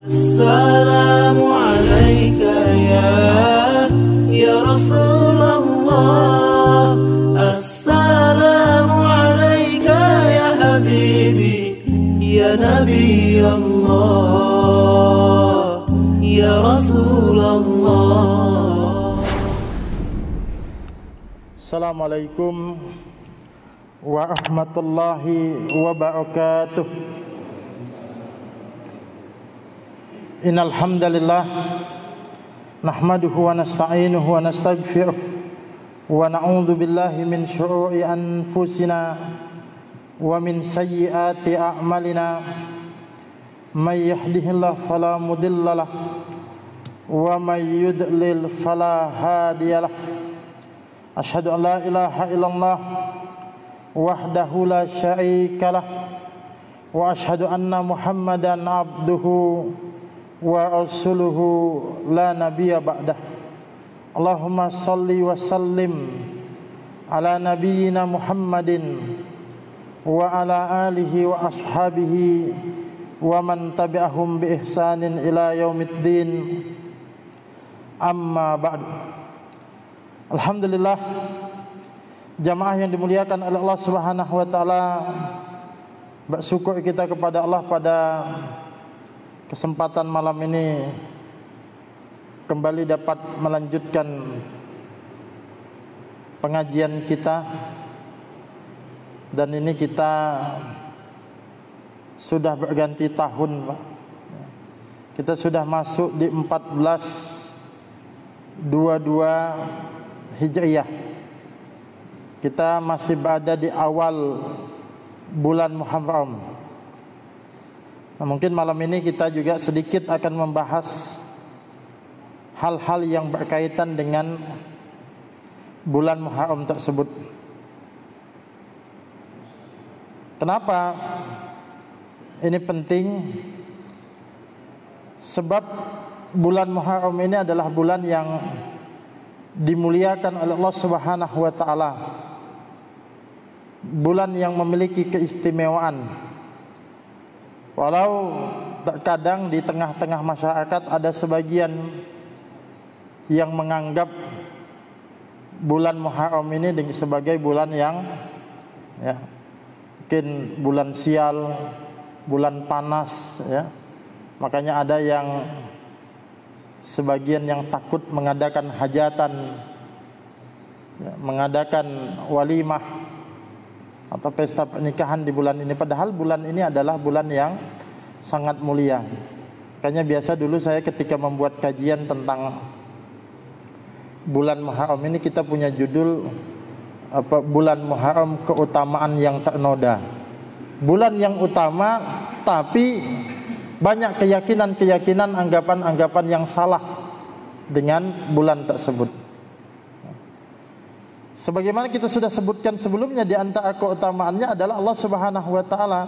Assalamu alayka ya Rasulullah. Assalamu alayka ya Habibi ya Nabi Allah ya Rasulullah. Assalamualaikum warahmatullahi wabarakatuh. Innal hamdalillah nahmaduhu wa nasta'inuhu wa nastaghfiruh wa na'udzu billahi min syururi anfusina wa min sayyiati a'malina. May yahdihillahu fala mudhillalah wa may yudlil fala hadiyalah. Asyhadu an la ilaha illallah wahdahu la syarikalah wa asyhadu anna Muhammadan abduhu wa rasuluhu la nabiyya ba'dah. Allahumma salli wa sallim ala nabiyyina Muhammadin wa ala alihi wa ashabihi wa man tabi'ahum bi ihsanin ila yaumiddin. Amma ba'du. Alhamdulillah, jamaah yang dimuliakan oleh Allah Subhanahu wa taala, bersyukur kita kepada Allah pada kesempatan malam ini kembali dapat melanjutkan pengajian kita, dan ini kita sudah berganti tahun, Pak. Kita sudah masuk di 1422 Hijriyah. Kita masih berada di awal bulan Muharram. Nah, mungkin malam ini kita juga sedikit akan membahas hal-hal yang berkaitan dengan bulan Muharram tersebut. Kenapa ini penting? Sebab bulan Muharram ini adalah bulan yang dimuliakan oleh Allah Subhanahu wa taala. Bulan yang memiliki keistimewaan. Walau terkadang di tengah-tengah masyarakat ada sebagian yang menganggap bulan Muharram ini sebagai bulan yang mungkin bulan sial, bulan panas, Makanya ada yang sebagian yang takut mengadakan hajatan, mengadakan walimah atau pesta pernikahan di bulan ini. Padahal bulan ini adalah bulan yang sangat mulia. Makanya biasa dulu saya ketika membuat kajian tentang bulan Muharram ini, kita punya judul bulan Muharram keutamaan yang ternoda. Bulan yang utama, tapi banyak keyakinan-keyakinan, anggapan-anggapan yang salah dengan bulan tersebut. Sebagaimana kita sudah sebutkan sebelumnya, di antara keutamaannya adalah Allah Subhanahu wa taala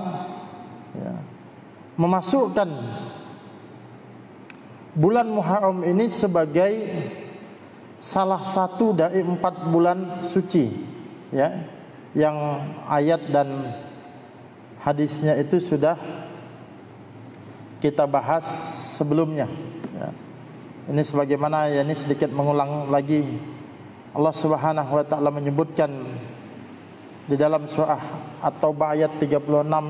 memasukkan bulan Muharram ini sebagai salah satu dari 4 bulan suci, yang ayat dan hadisnya itu sudah kita bahas sebelumnya. Ini sebagaimana ini sedikit mengulang lagi. Allah Subhanahu wa taala menyebutkan di dalam surah At-Taubah ayat 36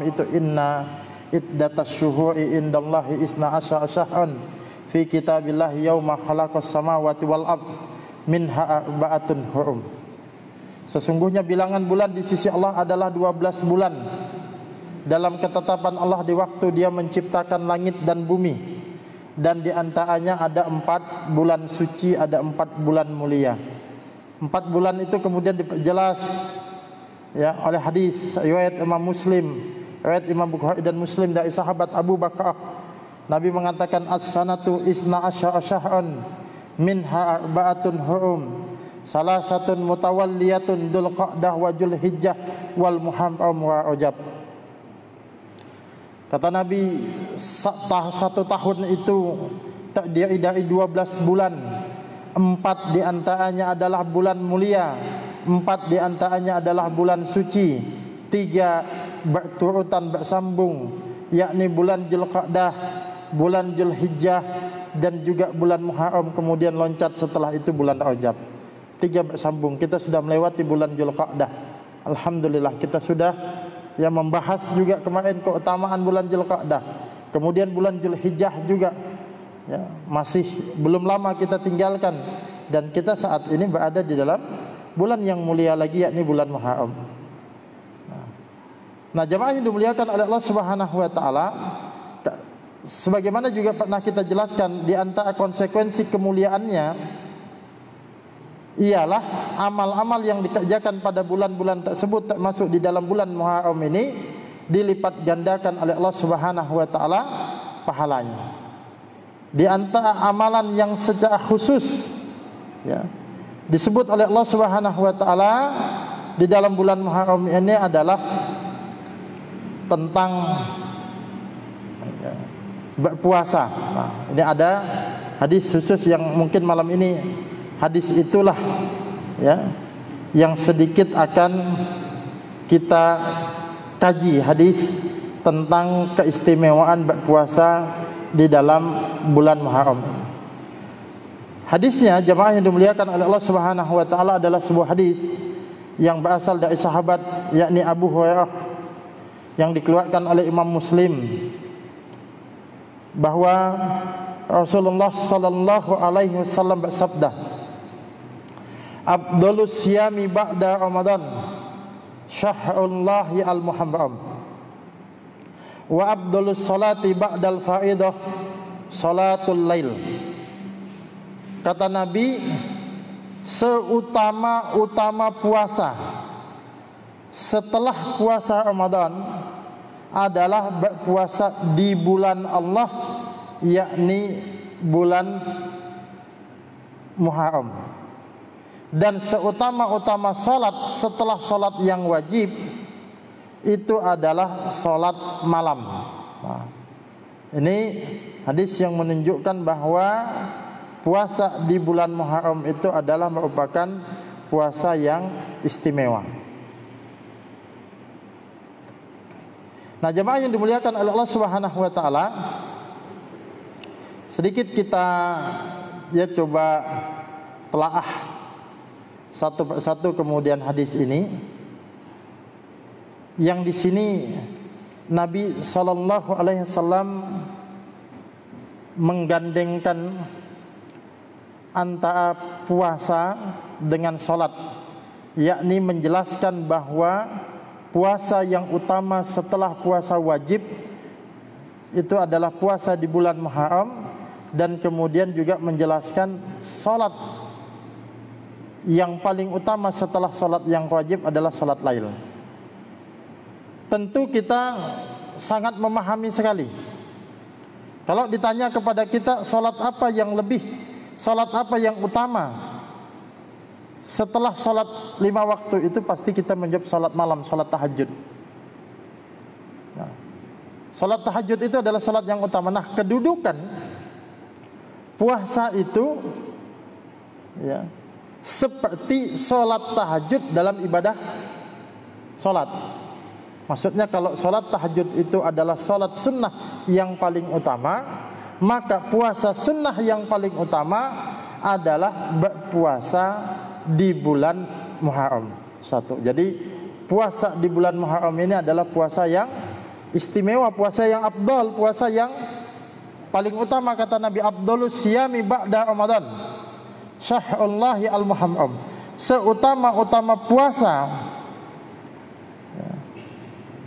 itu, inna iddatas syuhuri indallahi isna asyara syahran fi kitabillahi yauma khalaqas samawati wal ard minha arba'atun hurum. Sesungguhnya bilangan bulan di sisi Allah adalah 12 bulan dalam ketetapan Allah di waktu Dia menciptakan langit dan bumi, dan di antaranya ada 4 bulan suci, ada 4 bulan mulia. 4 bulan itu kemudian diperjelas oleh hadis riwayat Imam Muslim, riwayat Imam Bukhari dan Muslim dari sahabat Abu Bakar. Nabi mengatakan, as-sanatu isna asyara syahran minha arba'atun hurum, salasatun mutawalliyatun dzul qa'dah wa dzul hijjah wal muharram wa rajab. Kata Nabi, satu tahun itu terdiri dari 12 bulan. 4 di antaranya adalah bulan mulia, 4 di antaranya adalah bulan suci, 3 berturutan bersambung, yakni bulan Dzulqa'dah, bulan Zulhijjah, dan juga bulan Muharram, kemudian loncat setelah itu bulan Rajab. 3 bersambung. Kita sudah melewati bulan Zulqa'dah. Alhamdulillah, kita sudah membahas juga kemarin keutamaan bulan Zulqa'dah. Kemudian bulan Zulhijjah juga, masih belum lama kita tinggalkan, dan kita saat ini berada di dalam bulan yang mulia lagi, yakni bulan Muharram. Nah, jemaah yang dimuliakan oleh Allah Subhanahu wa taala, sebagaimana juga pernah kita jelaskan, di antara konsekuensi kemuliaannya ialah amal-amal yang dikerjakan pada bulan-bulan tersebut, termasuk di dalam bulan Muharram ini, dilipat gandakan oleh Allah Subhanahu wa taala pahalanya. Di antara amalan yang secara khusus disebut oleh Allah Subhanahu wa taala di dalam bulan Muharram ini adalah tentang berpuasa. Nah, ini ada hadis khusus yang mungkin malam ini hadis itulah yang sedikit akan kita kaji, hadis tentang keistimewaan berpuasa di dalam bulan Muharram. Hadisnya, jemaah yang dimuliakan oleh Allah Subhanahu wa taala, adalah sebuah hadis yang berasal dari sahabat, yakni Abu Hurairah, yang dikeluarkan oleh Imam Muslim, bahwa Rasulullah sallallahu alaihi wasallam bersabda, "Afdhalus siyami ba'da Ramadan syahrullahi al-muharram, wa afdhalus salati ba'dal faridah salatul lail." Kata Nabi, seutama-utama puasa setelah puasa Ramadan adalah berpuasa di bulan Allah, yakni bulan Muharram. Dan seutama-utama salat setelah salat yang wajib itu adalah salat malam. Nah, ini hadis yang menunjukkan bahwa puasa di bulan Muharram itu adalah merupakan puasa yang istimewa. Nah, jemaah yang dimuliakan oleh Allah Subhanahu wa taala, sedikit kita coba telaah satu persatu kemudian hadis ini, yang di sini Nabi sallallahu alaihi wasallam menggandengkan antara puasa dengan salat, yakni menjelaskan bahwa puasa yang utama setelah puasa wajib itu adalah puasa di bulan Muharram, dan kemudian juga menjelaskan salat yang paling utama setelah salat yang wajib adalah salat lail. Tentu kita sangat memahami sekali. Kalau ditanya kepada kita salat apa yang lebih, salat apa yang utama setelah salat 5 waktu, itu pasti kita menjawab salat malam, salat tahajud. Nah, salat tahajud itu adalah salat yang utama. Nah, kedudukan puasa itu seperti salat tahajud dalam ibadah salat. Maksudnya, kalau salat tahajud itu adalah salat sunnah yang paling utama, maka puasa sunnah yang paling utama adalah berpuasa di bulan Muharram. Satu. Jadi puasa di bulan Muharram ini adalah puasa yang istimewa, puasa yang afdal, puasa yang paling utama. Kata Nabi, afdhalus siyami ba'da Ramadan syahrullahi al-muharram. Seutama-utama puasa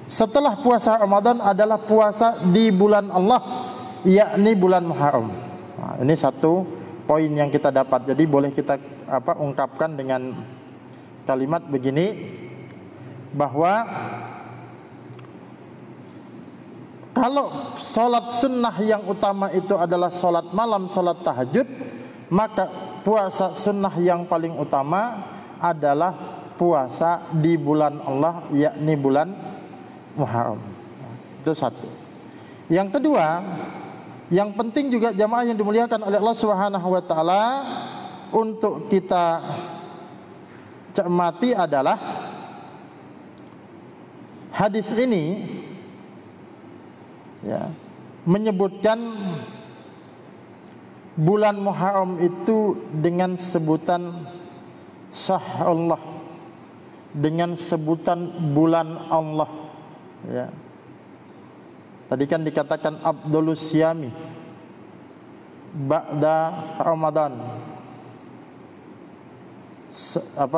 setelah puasa Ramadan adalah puasa di bulan Allah, yakni bulan Muharram. Nah, ini satu poin yang kita dapat. Jadi boleh kita ungkapkan dengan kalimat begini, bahwa kalau salat sunnah yang utama itu adalah salat malam, salat tahajud, maka puasa sunnah yang paling utama adalah puasa di bulan Allah, yakni bulan Muharram. Itu satu. Yang kedua, yang penting juga jamaah yang dimuliakan oleh Allah Subhanahu wa taala untuk kita cermati adalah hadis ini menyebutkan bulan Muharram itu dengan sebutan Syahr Allah, dengan sebutan bulan Allah, ya. Tadi kan dikatakan Abdulus Siyami ba'da Ramadan,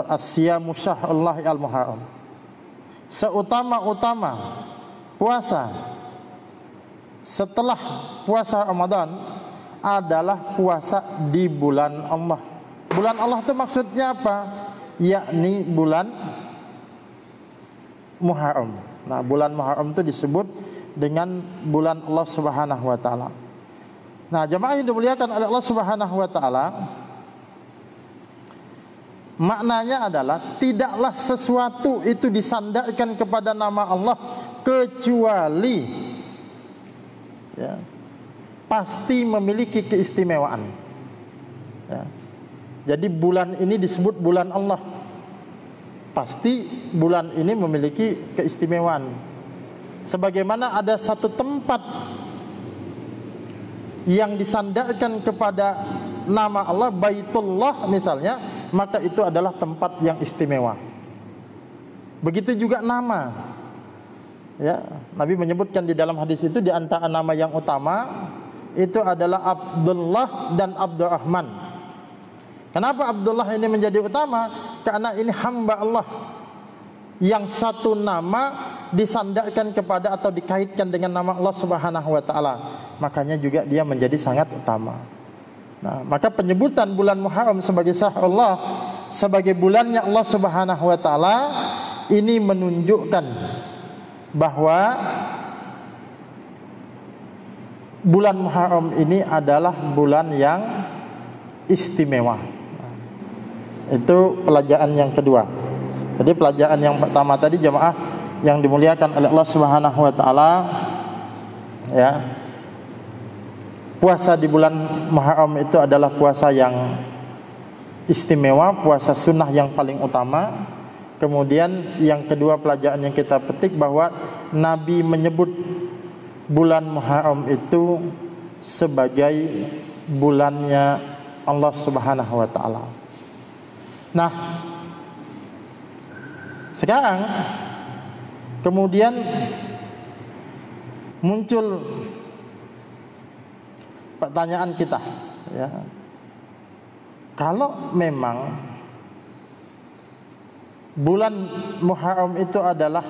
as-siyamu syahrullah al-muharram. Seutama-utama puasa setelah puasa Ramadan adalah puasa di bulan Allah. Bulan Allah itu maksudnya apa? Yakni bulan Muharram. Nah, bulan Muharram itu disebut dengan bulan Allah Subhanahu wa taala. Nah, jemaah yang dimuliakan oleh Allah Subhanahu wa taala, maknanya adalah tidaklah sesuatu itu disandarkan kepada nama Allah kecuali, ya, pasti memiliki keistimewaan, ya. Jadi bulan ini disebut bulan Allah, pasti bulan ini memiliki keistimewaan. Sebagaimana ada satu tempat yang disandarkan kepada nama Allah, Baitullah misalnya, maka itu adalah tempat yang istimewa. Begitu juga nama, ya, Nabi menyebutkan di dalam hadis itu di antara nama yang utama itu adalah Abdullah dan Abdurrahman. Kenapa Abdullah ini menjadi utama? Karena ini hamba Allah yang satu nama disandarkan kepada atau dikaitkan dengan nama Allah Subhanahu wa taala. Makanya juga dia menjadi sangat utama. Nah, maka penyebutan bulan Muharram sebagai syahr Allah, sebagai bulannya Allah Subhanahu wa taala, ini menunjukkan bahwa bulan Muharram ini adalah bulan yang istimewa. Itu pelajaran yang kedua. Jadi pelajaran yang pertama tadi jemaah yang dimuliakan oleh Allah Subhanahu wa taala, ya, puasa di bulan Muharram itu adalah puasa yang istimewa, puasa sunnah yang paling utama. Kemudian yang kedua pelajaran yang kita petik bahwa Nabi menyebut bulan Muharram itu sebagai bulannya Allah Subhanahu wa taala. Nah, sekarang kemudian muncul pertanyaan kita, ya. Kalau memang bulan Muharram itu adalah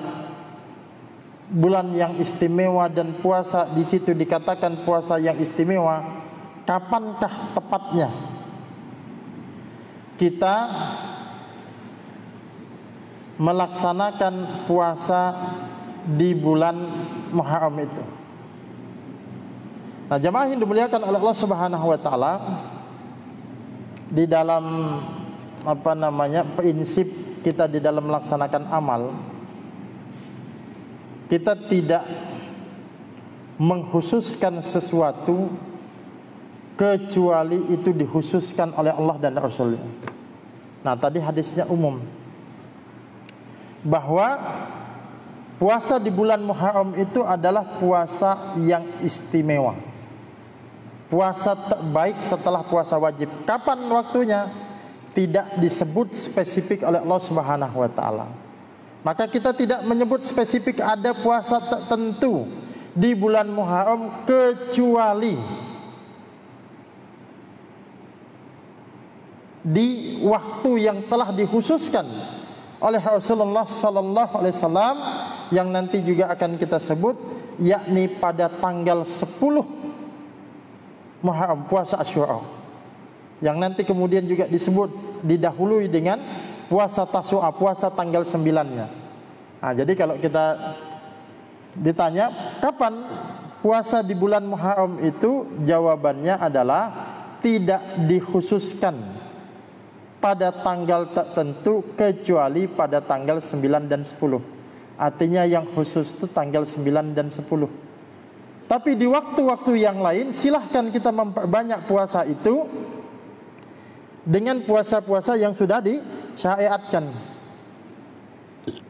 bulan yang istimewa dan puasa di situ dikatakan puasa yang istimewa, kapankah tepatnya kita melaksanakan puasa di bulan Muharram itu? Nah, jemaah yang dimuliakan oleh Allah Subhanahu wa taala, di dalam prinsip kita di dalam melaksanakan amal, kita tidak mengkhususkan sesuatu kecuali itu dikhususkan oleh Allah dan Rasulnya. Nah, tadi hadisnya umum bahwa puasa di bulan Muharram itu adalah puasa yang istimewa, puasa terbaik setelah puasa wajib. Kapan waktunya? Tidak disebut spesifik oleh Allah Subhanahu wa taala. Maka kita tidak menyebut spesifik ada puasa tertentu di bulan Muharram kecuali di waktu yang telah dikhususkan oleh Rasulullah sallallahu alaihi wasallam, yang nanti juga akan kita sebut, yakni pada tanggal 10 Muharram, puasa Asyura, yang nanti kemudian juga disebut didahului dengan puasa Tasu'a, puasa tanggal 9-nya. Nah, jadi kalau kita ditanya kapan puasa di bulan Muharram itu, jawabannya adalah tidak dikhususkan pada tanggal tertentu kecuali pada tanggal 9 dan 10. Artinya yang khusus itu tanggal 9 dan 10. Tapi di waktu-waktu yang lain silahkan kita memperbanyak puasa itu dengan puasa-puasa yang sudah disyariatkan.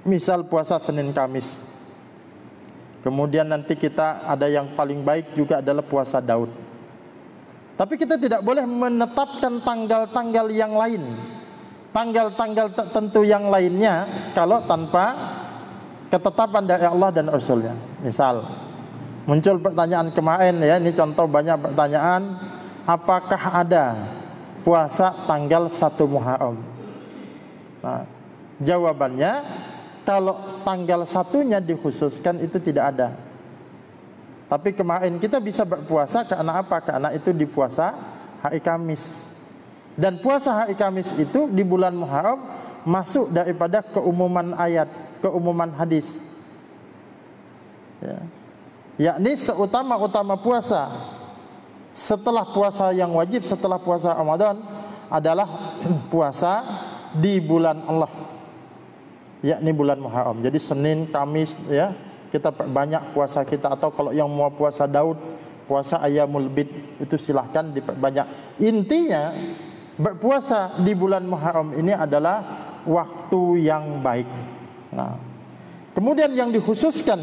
Misal puasa Senin Kamis, Kemudian nanti kita ada yang paling baik juga adalah puasa Daud. Tapi kita tidak boleh menetapkan tanggal-tanggal yang lain, tanggal-tanggal tertentu yang lainnya kalau tanpa ketetapan dari Allah dan Rasulnya. Misal muncul pertanyaan kemarin ya, ini contoh banyak pertanyaan, apakah ada puasa tanggal 1 Muharram? Nah, jawabannya kalau tanggal 1-nya dikhususkan itu tidak ada. Tapi kemarin kita bisa berpuasa karena apa? Karena itu di puasa hari Kamis. Dan puasa hari Kamis itu di bulan Muharram masuk daripada keumuman ayat, keumuman hadis. Ya. Yakni seutama-utama puasa setelah puasa yang wajib, setelah puasa Ramadan adalah puasa di bulan Allah, yakni bulan Muharram. Jadi Senin, Kamis ya, kita perbanyak puasa kita. Atau kalau yang mau puasa Daud, puasa Ayyamul Bid, itu silahkan diperbanyak. Intinya berpuasa di bulan Muharram ini adalah waktu yang baik. Nah, kemudian yang dikhususkan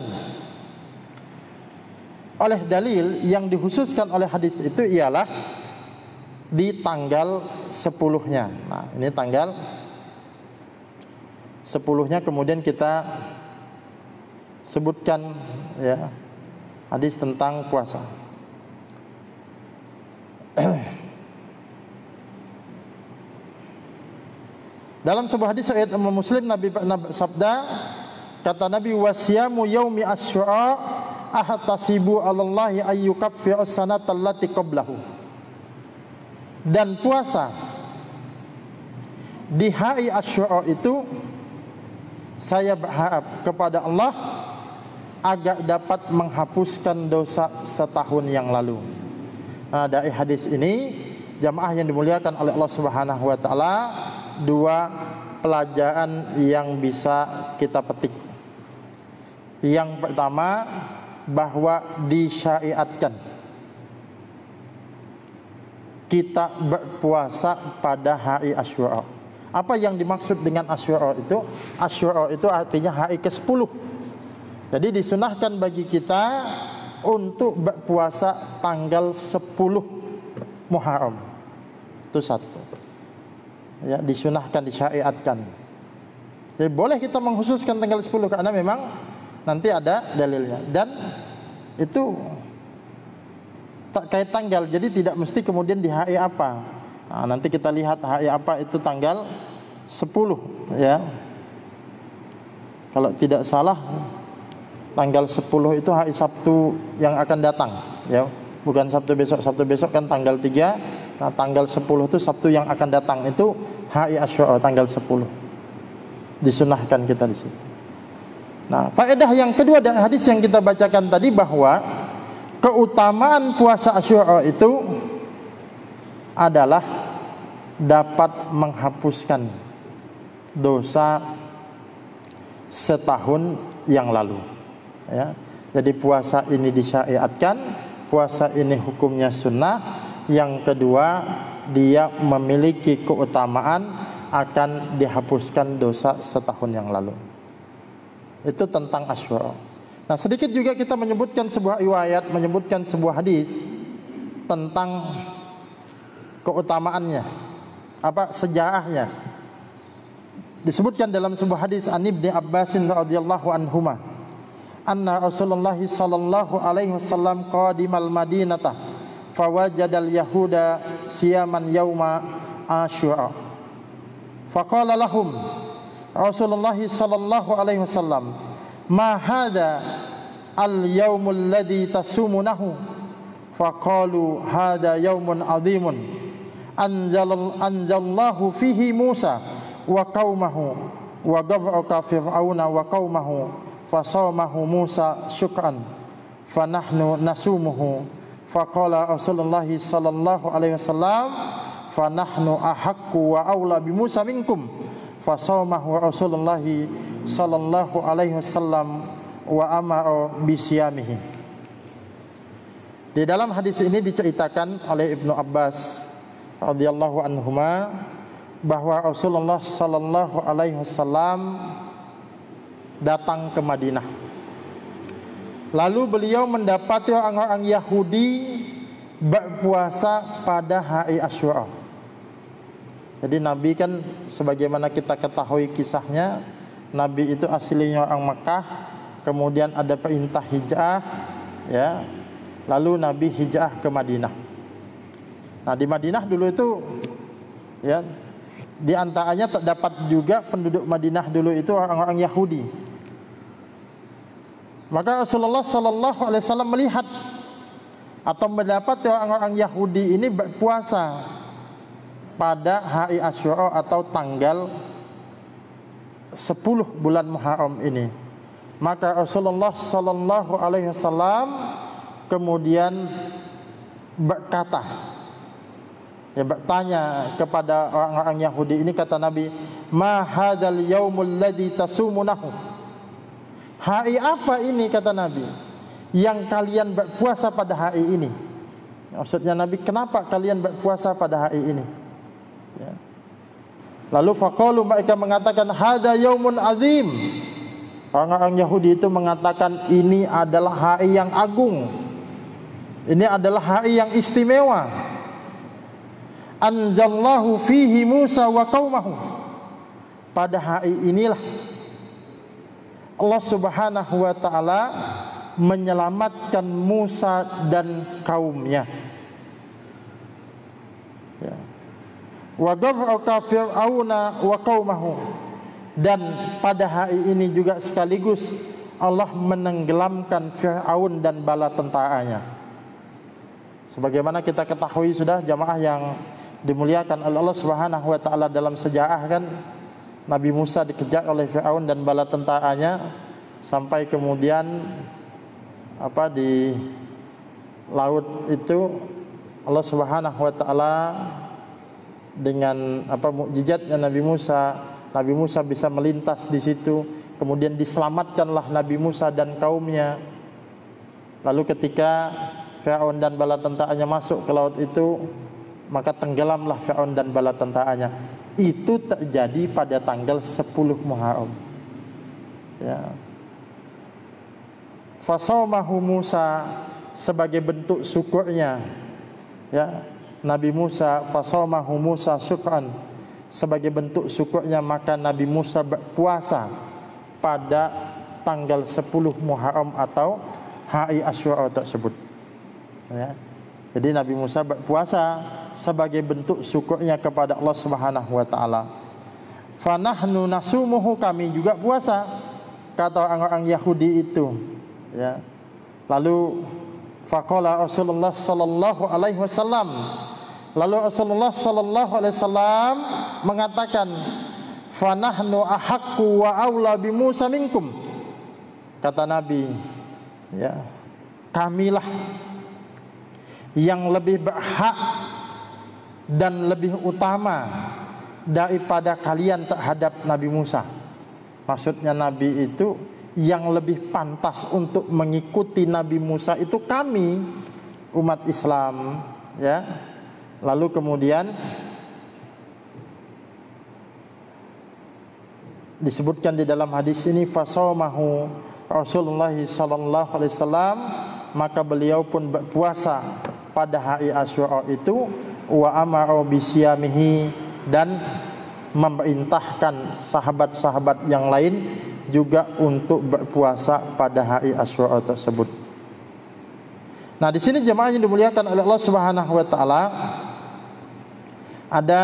oleh dalil, yang dikhususkan oleh hadis itu ialah di tanggal 10-nya. Nah, ini tanggal 10-nya kemudian kita sebutkan ya hadis tentang puasa. Dalam sebuah hadis riwayat Imam Muslim, Nabi pernah bersabda, kata Nabi, wasyamu yaumi asyura ahtasibu 'alallahi ayyukaffi'a as-sanata allati qablahu. Dan puasa di hari Asyura itu saya berharap kepada Allah agar dapat menghapuskan dosa setahun yang lalu. Nah, dari hadis ini jamaah yang dimuliakan oleh Allah Subhanahu wa taala, dua pelajaran yang bisa kita petik. Yang pertama, bahwa disyariatkan kita berpuasa pada hari Asyura. Apa yang dimaksud dengan Asyura itu? Asyura itu artinya hari ke-10. Jadi disunahkan bagi kita untuk berpuasa tanggal 10 Muharram. Itu satu. Ya, disunahkan, disyariatkan. Jadi boleh kita mengkhususkan tanggal 10 karena memang nanti ada dalilnya. Dan itu tak kait tanggal, jadi tidak mesti kemudian di hari apa. Nah, nanti kita lihat hari apa itu tanggal 10 ya. Kalau tidak salah tanggal 10 itu hari Sabtu yang akan datang ya. Bukan Sabtu besok. Sabtu besok kan tanggal 3. Nah, tanggal 10 itu Sabtu yang akan datang, itu hari Asyura tanggal 10. Disunahkan kita di situ. Nah, faedah yang kedua dari hadis yang kita bacakan tadi, bahwa keutamaan puasa Asyura itu adalah dapat menghapuskan dosa setahun yang lalu. Ya. Jadi puasa ini disyariatkan, puasa ini hukumnya sunnah. Yang kedua, dia memiliki keutamaan akan dihapuskan dosa setahun yang lalu. Itu tentang Asyura. Nah, sedikit juga kita menyebutkan sebuah riwayat, menyebutkan sebuah hadis tentang keutamaannya, apa sejarahnya. Disebutkan dalam sebuah hadis an Ibnu Abbasin radhiyallahu anhuma, anna Rasulullah sallallahu alaihi wasallam qadimal Madinata fawajadal yahuda siyaman yauma Asyura. Faqala lahum Rasulullah sallallahu alaihi wasallam, ma hadha al-yaumul ladzi tasumunahu? Faqalu hadha yaumun azimun anzalallahu fihi Musa wa qaumahu wa ghabaka fir'auna wa qaumahu fasamahu Musa syukran fanahnu nasumuhu. Faqala Rasulullah sallallahu alaihi wasallam, fanahnu ahaqqu wa aula bi Musa minkum. Fasawmahu Rasulullah sallallahu alaihi wasallam wa amara bisyamihi. Di dalam hadis ini diceritakan oleh Ibnu Abbas radhiyallahu anhuma bahwa Rasulullah sallallahu alaihi wasallam datang ke Madinah. Lalu beliau mendapati orang-orang Yahudi berpuasa pada hari Asyura. Jadi Nabi kan sebagaimana kita ketahui kisahnya, Nabi itu aslinya orang Mekah, kemudian ada perintah hijrah, ya. Lalu Nabi hijrah ke Madinah. Nah, di Madinah dulu itu, ya, di antaranya terdapat juga penduduk Madinah dulu itu orang-orang Yahudi. Maka Rasulullah sallallahu alaihi wasallam melihat atau mendapat orang-orang Yahudi ini berpuasa pada hari Asyura atau tanggal 10 bulan Muharram ini. Maka Rasulullah sallallahu alaihi wasallam kemudian berkata, ya, bertanya kepada orang-orang Yahudi ini, kata Nabi, "Ma hadzal yaumul ladzi tasumunahu?" Hari apa ini, kata Nabi, yang kalian berpuasa pada hari ini? Maksudnya Nabi, kenapa kalian berpuasa pada hari ini? Ya. Lalu faqalu, mereka mengatakan, "Hadza yaumun azim." Orang-orang Yahudi itu mengatakan ini adalah hari yang agung. Ini adalah hari yang istimewa. Anzallahu fihi Musa wa qaumahu. Pada hari inilah Allah Subhanahu wa taala menyelamatkan Musa dan kaumnya. Ya. Wa gharqa fir'auna wa qaumahu. Dan pada hari ini juga sekaligus Allah menenggelamkan Fir'aun dan bala tentaranya. Sebagaimana kita ketahui sudah, jamaah yang dimuliakan oleh Allah Subhanahu wa taala, dalam sejarah kan Nabi Musa dikejar oleh Fir'aun dan bala tentaranya sampai kemudian di laut itu Allah Subhanahu wa taala dengan mukjizatnya Nabi Musa bisa melintas di situ, kemudian diselamatkanlah Nabi Musa dan kaumnya. Lalu ketika Fir'aun dan bala tentaranya masuk ke laut itu, maka tenggelamlah Fir'aun dan bala tentaranya. Itu terjadi pada tanggal 10 Muharram. Ya. Fasaumahu Musa, sebagai bentuk syukurnya, ya, Nabi Musa, fasaumahu Musa syukran, sebagai bentuk syukurnya maka Nabi Musa berpuasa pada tanggal 10 Muharram atau hari Asyura tersebut. Ya. Jadi Nabi Musa berpuasa sebagai bentuk syukurnya kepada Allah Subhanahu wa taala. Fa nahnu nasumuhu, kami juga puasa, kata orang-orang Yahudi itu. Ya. Lalu faqala Rasulullah sallallahu alaihi wasallam, lalu Rasulullah sallallahu alaihi wasallam mengatakan, "Fa nahnu ahaqqu wa aula bi Musa minkum." Kata Nabi, ya, kamilah yang lebih berhak dan lebih utama daripada kalian terhadap Nabi Musa. Maksudnya Nabi itu yang lebih pantas untuk mengikuti Nabi Musa itu kami, umat Islam, ya. Lalu kemudian disebutkan di dalam hadis ini, fasaumahu Rasulullah sallallahu alaihi wasallam, maka beliau pun berpuasa pada hari Asyura itu, wa amara bisyamihi, dan memerintahkan sahabat-sahabat yang lain juga untuk berpuasa pada hari Asyura tersebut. Nah, di sini jemaah yang dimuliakan oleh Allah Subhanahu wa taala, ada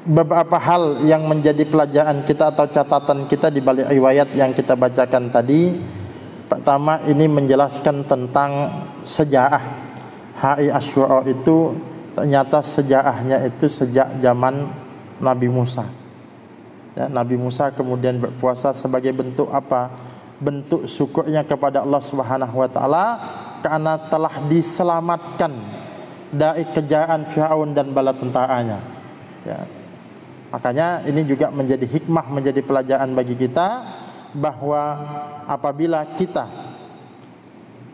beberapa hal yang menjadi pelajaran kita atau catatan kita di balik riwayat yang kita bacakan tadi. Pertama, ini menjelaskan tentang sejarah hari Asyura itu. Ternyata sejarahnya itu sejak zaman Nabi Musa. Ya, Nabi Musa kemudian berpuasa sebagai bentuk apa? Bentuk syukurnya kepada Allah Subhanahu wa taala karena telah diselamatkan dari kejaran Fir'aun dan bala tentaranya. Ya. Makanya ini juga menjadi hikmah, menjadi pelajaran bagi kita, bahwa apabila kita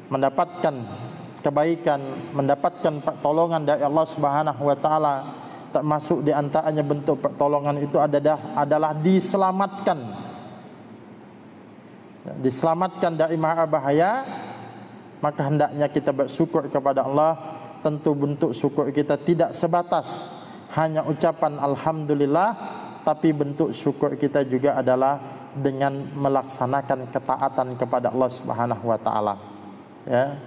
mendapatkan kebaikan, mendapatkan pertolongan dari Allah Subhanahu wa taala, termasuk di antaranya bentuk pertolongan itu adalah diselamatkan. diselamatkan dari mara bahaya, maka hendaknya kita bersyukur kepada Allah. Tentu bentuk syukur kita tidak sebatas hanya ucapan alhamdulillah, tapi bentuk syukur kita juga adalah dengan melaksanakan ketaatan kepada Allah Subhanahu wa taala. Ya.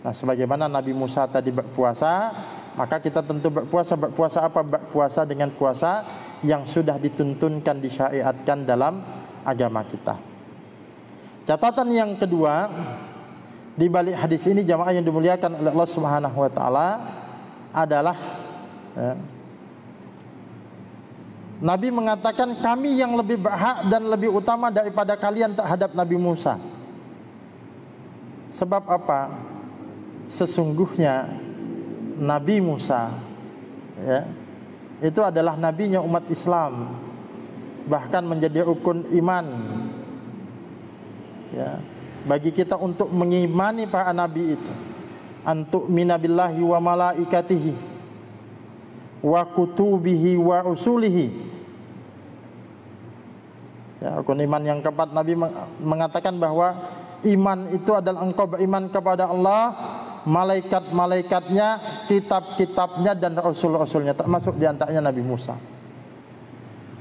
Nah, sebagaimana Nabi Musa tadi berpuasa, maka kita tentu berpuasa. Berpuasa apa? Berpuasa dengan puasa yang sudah dituntunkan, disyariatkan dalam agama kita. Catatan yang kedua, di balik hadis ini jamaah yang dimuliakan oleh Allah Subhanahu wa taala adalah Nabi mengatakan kami yang lebih berhak dan lebih utama daripada kalian terhadap Nabi Musa. Sebab apa? Sesungguhnya Nabi Musa itu adalah nabinya umat Islam, bahkan menjadi rukun iman bagi kita untuk mengimani para nabi itu. Antuk minabillahi wa malaikatihi wa kutubihi wa usulihi. Rukun iman yang keempat, Nabi mengatakan bahwa iman itu adalah engkau beriman kepada Allah, malaikat-malaikatnya, kitab-kitabnya, dan rasul-rasulnya, termasuk diantaranya Nabi Musa.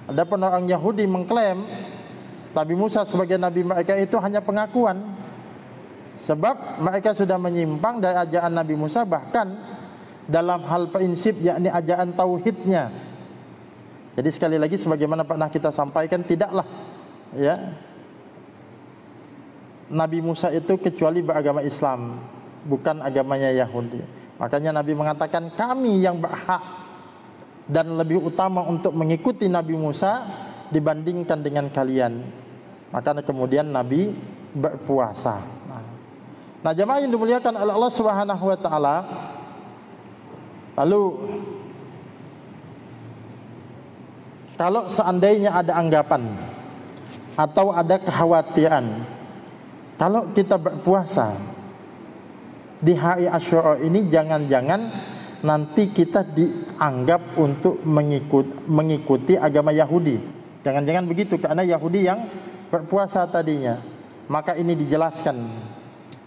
Adapun orang Yahudi mengklaim Nabi Musa sebagai nabi mereka itu hanya pengakuan, sebab mereka sudah menyimpang dari ajaran Nabi Musa, bahkan dalam hal prinsip, yakni ajaran tauhidnya. Jadi sekali lagi sebagaimana pernah kita sampaikan, tidaklah Nabi Musa itu kecuali beragama Islam, bukan agamanya Yahudi. Makanya Nabi mengatakan kami yang berhak dan lebih utama untuk mengikuti Nabi Musa dibandingkan dengan kalian. Maka kemudian Nabi berpuasa. Nah, jemaah yang dimuliakan oleh Allah Subhanahu wa taala, lalu kalau seandainya ada anggapan atau ada kekhawatiran, kalau kita berpuasa di hari Asyura ini, jangan-jangan nanti kita dianggap untuk mengikuti agama Yahudi. Jangan-jangan begitu, karena Yahudi yang berpuasa tadinya. Maka ini dijelaskan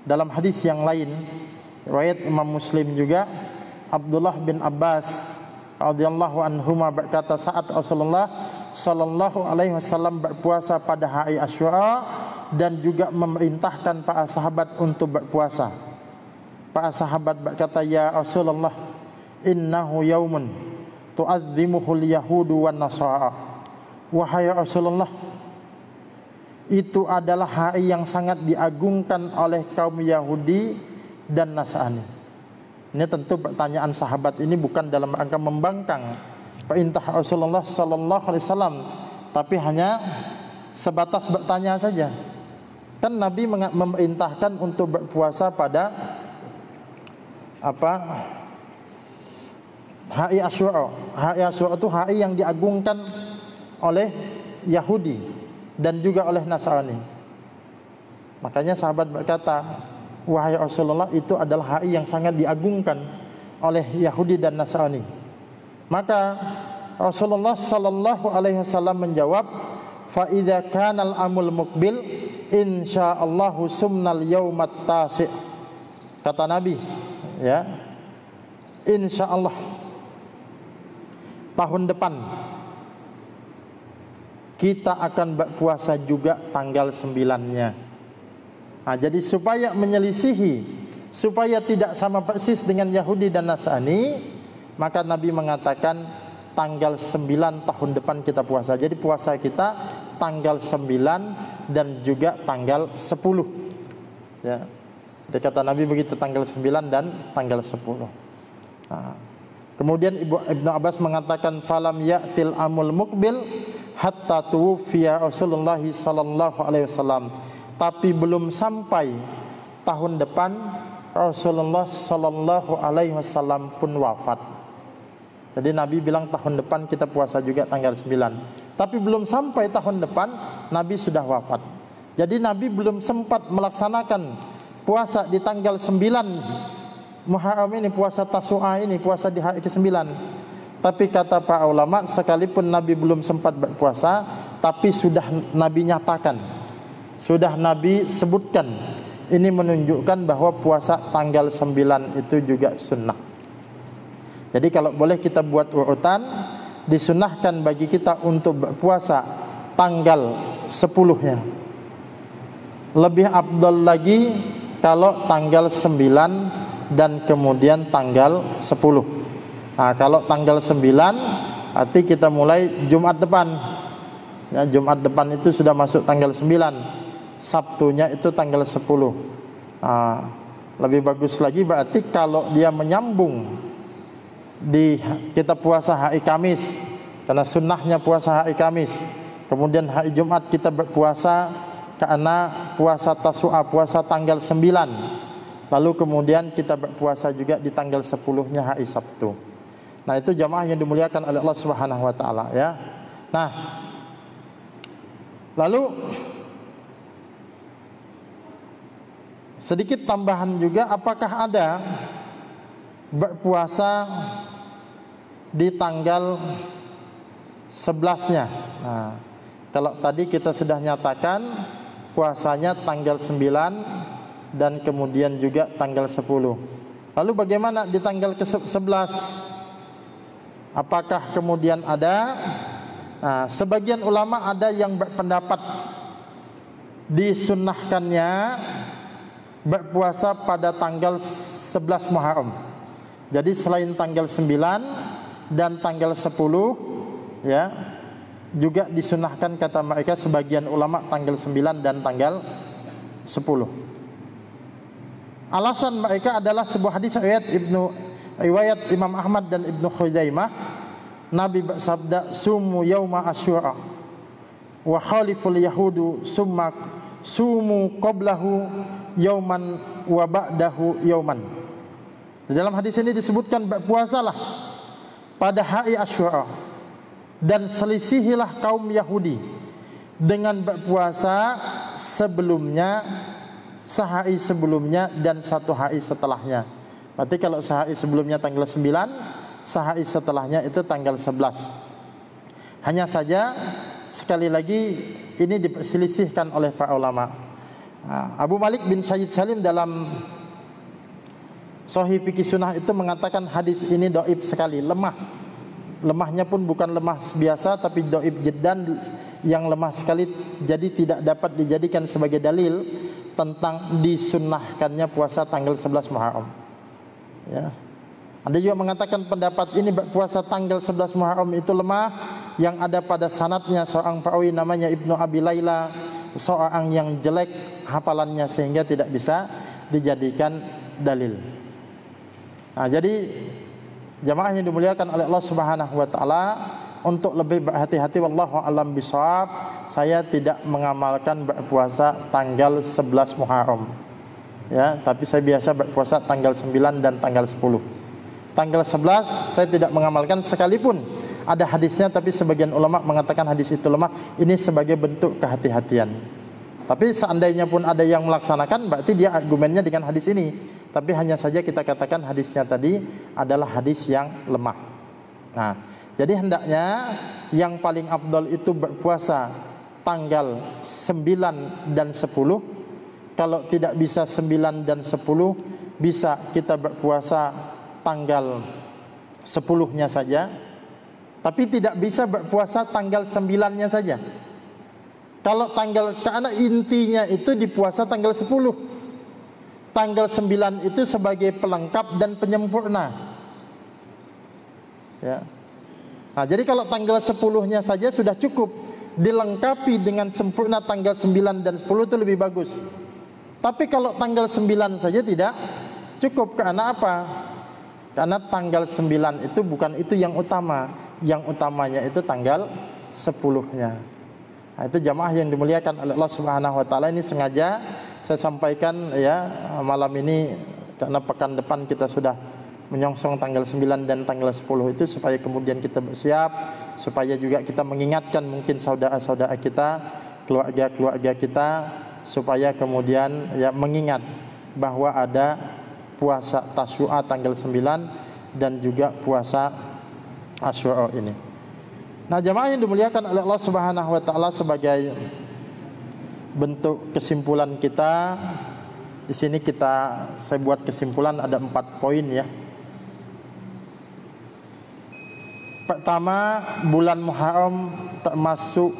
dalam hadis yang lain, riwayat Imam Muslim juga. Abdullah bin Abbas radhiyallahu anhuma berkata, saat Rasulullah sallallahu alaihi wasallam berpuasa pada hari Asyura dan juga memerintahkan para sahabat untuk berpuasa. Para sahabat berkata, ya Rasulullah, innahu yaumun tu'azzimuhul yahudu wan nasara. Wahai Rasulullah, itu adalah hari yang sangat diagungkan oleh kaum Yahudi dan Nasrani. Ini tentu pertanyaan sahabat ini bukan dalam rangka membangkang perintah Rasulullah sallallahu alaihi wasallam, tapi hanya sebatas bertanya saja. Kan Nabi memerintahkan untuk berpuasa pada hari Asyura. Hari Asyura itu hari yang diagungkan oleh Yahudi dan juga oleh Nasrani. Makanya sahabat berkata, wahai Rasulullah, itu adalah hari yang sangat diagungkan oleh Yahudi dan Nasrani. Maka Rasulullah sallallahu alaihi wasallam menjawab, fa idza kana al-amul muqbil insyaallahu sumnal yaumat tasi'. Kata Nabi, insyaallah tahun depan kita akan berpuasa juga tanggal 9-nya. Nah, jadi supaya menyelisihi, supaya tidak sama persis dengan Yahudi dan Nasrani, maka Nabi mengatakan tanggal 9 tahun depan kita puasa. Jadi puasa kita tanggal 9 dan juga tanggal 10. Jadi kata Nabi begitu, tanggal 9 dan tanggal 10. Nah, kemudian Ibnu Abbas mengatakan falam ya'til amul muqbil hatta tuwfiya Rasulullah sallallahu alaihi wasallam. Tapi belum sampai tahun depan Rasulullah sallallahu alaihi wasallam pun wafat. Jadi Nabi bilang tahun depan kita puasa juga tanggal 9. Tapi belum sampai tahun depan Nabi sudah wafat. Jadi Nabi belum sempat melaksanakan puasa di tanggal 9 Muharram ini, puasa Tasu'a ini, puasa di hari ke-9. Tapi kata para ulama, sekalipun Nabi belum sempat berpuasa, tapi sudah Nabi nyatakan sudah Nabi sebutkan. Ini menunjukkan bahwa puasa tanggal 9 itu juga sunnah. Jadi kalau boleh kita buat urutan, disunnahkan bagi kita untuk berpuasa tanggal 10-nya. Lebih afdal lagi kalau tanggal 9 dan kemudian tanggal 10. Nah, kalau tanggal 9 arti kita mulai Jumat depan. Ya, Jumat depan itu sudah masuk tanggal 9. Sabtunya itu tanggal 10. Nah, lebih bagus lagi berarti kalau dia menyambung di kita puasa hari Kamis, karena sunnahnya puasa hari Kamis. Kemudian hari Jumat kita berpuasa karena puasa Tasu'a, puasa tanggal 9. Lalu kemudian kita berpuasa juga di tanggal 10-nya hari Sabtu. Nah, itu jamaah yang dimuliakan oleh Allah Subhanahu wa taala ya. Nah, lalu sedikit tambahan juga, apakah ada berpuasa di tanggal 11-nya? Nah, kalau tadi kita sudah nyatakan puasanya tanggal 9 dan kemudian juga tanggal 10. Lalu bagaimana di tanggal ke-11? Apakah kemudian ada? Nah, sebagian ulama ada yang berpendapat disunnahkannya berpuasa pada tanggal 11 Muharram. Jadi selain tanggal 9 dan tanggal 10 ya, juga disunahkan kata mereka sebagian ulama tanggal 9 dan tanggal 10. Alasan mereka adalah sebuah hadis riwayat Imam Ahmad dan Ibnu Khuzaimah. Nabi bersabda, "Sumu yauma Asyura wa khaliful yahudu summa sumu qablahu yauman wa ba'dahu yauman." Di dalam hadis ini disebutkan berpuasalah pada hari Asyura dan selisihilah kaum Yahudi dengan berpuasa sebelumnya, sehari sebelumnya dan satu hari setelahnya. Berarti kalau sehari sebelumnya tanggal 9, sehari setelahnya itu tanggal 11. Hanya saja sekali lagi ini diperselisihkan oleh para ulama. Abu Malik bin Sayyid Salim dalam Sahih Fikih Sunnah itu mengatakan hadis ini dhaif sekali, lemah. Lemahnya pun bukan lemah biasa, tapi dhaif jiddan, yang lemah sekali, jadi tidak dapat dijadikan sebagai dalil tentang disunnahkannya puasa tanggal 11 Muharram. Ya. Ada juga mengatakan pendapat ini berpuasa tanggal 11 Muharram itu lemah, yang ada pada sanadnya seorang perawi namanya Ibnu Abi Laila, seorang yang jelek hafalannya sehingga tidak bisa dijadikan dalil. Nah, jadi jamaah yang dimuliakan oleh Allah Subhanahu wa taala, untuk lebih berhati-hati wallahu alam bisawab, saya tidak mengamalkan berpuasa tanggal 11 Muharram. Ya, tapi saya biasa berpuasa tanggal 9 dan tanggal 10. Tanggal 11 saya tidak mengamalkan sekalipun ada hadisnya, tapi sebagian ulama mengatakan hadis itu lemah. Ini sebagai bentuk kehati-hatian. Tapi seandainya pun ada yang melaksanakan, berarti dia argumennya dengan hadis ini. Tapi hanya saja kita katakan hadisnya tadi adalah hadis yang lemah. Nah, jadi hendaknya yang paling afdal itu berpuasa tanggal 9 dan 10. Kalau tidak bisa 9 dan 10, bisa kita berpuasa tanggal 10-nya saja. Tapi tidak bisa berpuasa tanggal 9-nya saja. Kalau karena intinya itu dipuasa tanggal 10. Tanggal 9 itu sebagai pelengkap dan penyempurna. Ya. Nah, jadi kalau tanggal 10-nya saja sudah cukup, dilengkapi dengan sempurna tanggal 9 dan 10 itu lebih bagus. Tapi kalau tanggal 9 saja tidak cukup. Karena apa? Karena tanggal 9 itu bukan itu yang utama. Yang utamanya itu tanggal 10-nya. Nah, itu jamaah yang dimuliakan oleh Allah Subhanahu wa taala, ini sengaja saya sampaikan ya malam ini, karena pekan depan kita sudah menyongsong tanggal 9 dan tanggal 10 itu, supaya kemudian kita bersiap, supaya juga kita mengingatkan mungkin saudara-saudara kita, keluarga-keluarga kita, supaya kemudian ya mengingat bahwa ada puasa Tasyu'a tanggal 9 dan juga puasa Asyura ini. Nah, jamaah yang dimuliakan oleh Allah Subhanahu wa taala, sebagai bentuk kesimpulan kita. Di sini saya buat kesimpulan ada 4 poin ya. Pertama, bulan Muharram termasuk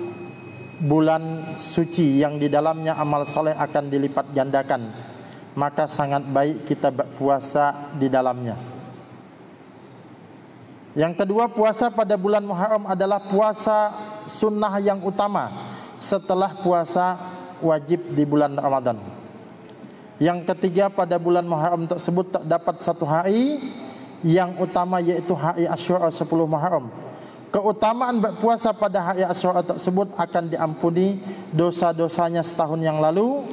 bulan suci yang di dalamnya amal soleh akan dilipat gandakan. Maka sangat baik kita berpuasa di dalamnya. Yang kedua, puasa pada bulan Muharram adalah puasa sunnah yang utama setelah puasa wajib di bulan Ramadan. Yang ketiga, pada bulan Muharram tersebut terdapat satu hari yang utama, yaitu hari Asyura 10 Muharram. Keutamaan berpuasa pada hari Asyura tersebut akan diampuni dosa-dosanya setahun yang lalu.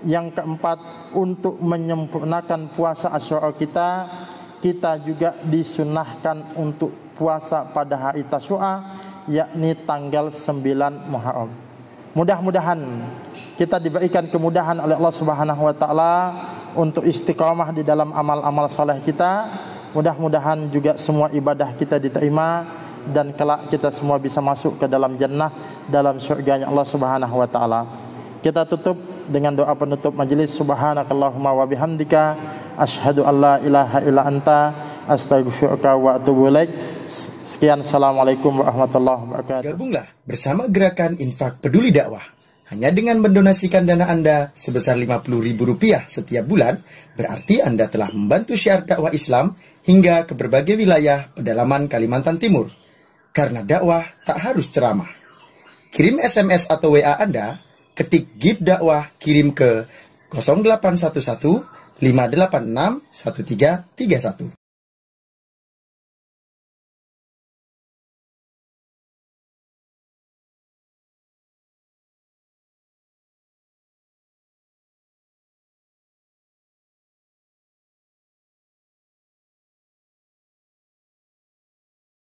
Yang keempat, untuk menyempurnakan puasa Asyura kita juga disunahkan untuk puasa pada hari Tasyua, yakni tanggal 9 Muharram. Mudah-mudahan kita diberikan kemudahan oleh Allah Subhanahu wa taala untuk istiqamah di dalam amal-amal saleh kita. Mudah-mudahan juga semua ibadah kita diterima dan kelak kita semua bisa masuk ke dalam jannah, dalam surganya Allah Subhanahu wa taala. Kita tutup dengan doa penutup majelis. Subhanakallahumma wa bihamdika asyhadu an la ilaha illa anta astaghfiruka wa atubu ilaik. Sekian, assalamualaikum warahmatullahi wabarakatuh. Gabunglah bersama gerakan Infak Peduli Dakwah. Hanya dengan mendonasikan dana Anda sebesar Rp50.000 setiap bulan, berarti Anda telah membantu syiar dakwah Islam hingga ke berbagai wilayah pedalaman Kalimantan Timur. Karena dakwah tak harus ceramah. Kirim SMS atau WA Anda, ketik GIB Dakwah, kirim ke 0811 586 1331.